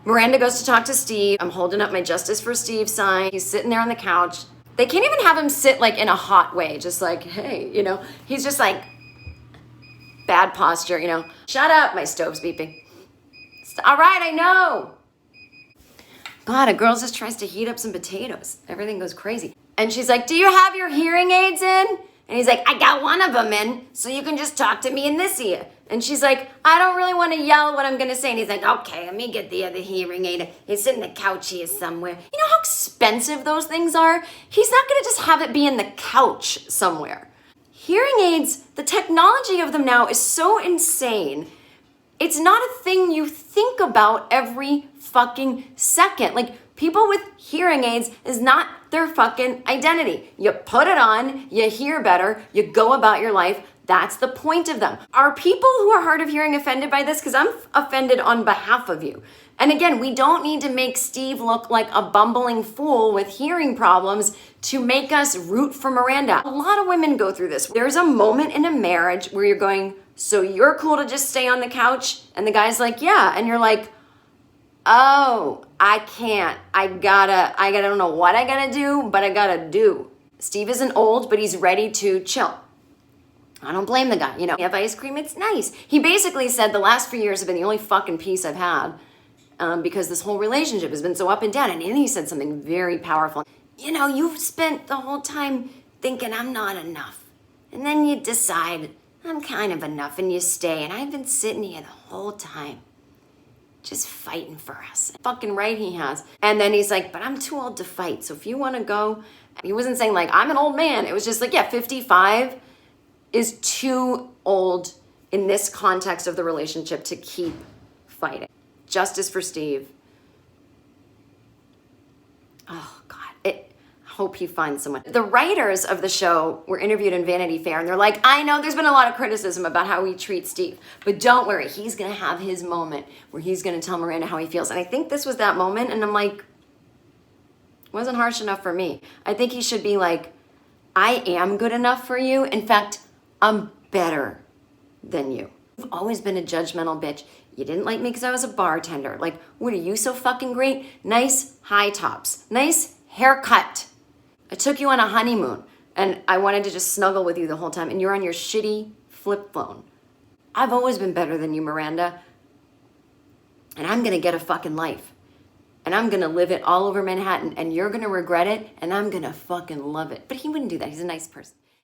Miranda goes to talk to Steve. I'm holding up my Justice for Steve sign. He's sitting there on the couch. They can't even have him sit like in a hot way, just like, hey, you know, he's just like bad posture, you know. Shut up, my stove's beeping. All right, I know. God, a girl just tries to heat up some potatoes. Everything goes crazy. And she's like, do you have your hearing aids in? And he's like, I got one of them in, so you can just talk to me in this ear. And she's like, I don't really want to yell what I'm going to say. And he's like, okay, let me get the other hearing aid. It's in the couch here somewhere. You know how expensive those things are? He's not going to just have it be in the couch somewhere. Hearing aids, the technology of them now is so insane. It's not a thing you think about every fucking second. Like, people with hearing aids is not their fucking identity. You put it on, you hear better, you go about your life. That's the point of them. Are people who are hard of hearing offended by this? Because I'm offended on behalf of you. And again, we don't need to make Steve look like a bumbling fool with hearing problems to make us root for Miranda. A lot of women go through this. There's a moment in a marriage where you're going, so you're cool to just stay on the couch? And the guy's like, yeah. And you're like, oh, I can't. I don't know what I gotta do, but I gotta do. Steve isn't old, but he's ready to chill. I don't blame the guy. You know, you have ice cream, it's nice. He basically said the last few years have been the only fucking peace I've had because this whole relationship has been so up and down. And then he said something very powerful. You know, you've spent the whole time thinking I'm not enough. And then you decide I'm kind of enough and you stay. And I've been sitting here the whole time just fighting for us. Fucking right he has. And then he's like, but I'm too old to fight. So if you want to go, he wasn't saying like, I'm an old man. It was just like, yeah, 55 is too old in this context of the relationship to keep fighting. Justice for Steve. Oh God, I hope he finds someone. The writers of the show were interviewed in Vanity Fair and they're like, I know there's been a lot of criticism about how we treat Steve, but don't worry, he's gonna have his moment where he's gonna tell Miranda how he feels. And I think this was that moment, and I'm like, wasn't harsh enough for me. I think he should be like, I am good enough for you. In fact, I'm better than you. You've always been a judgmental bitch. You didn't like me because I was a bartender. Like, what are you so fucking great? Nice high tops, nice haircut. I took you on a honeymoon and I wanted to just snuggle with you the whole time and you're on your shitty flip phone. I've always been better than you, Miranda. And I'm gonna get a fucking life. And I'm gonna live it all over Manhattan and you're gonna regret it and I'm gonna fucking love it. But he wouldn't do that, he's a nice person.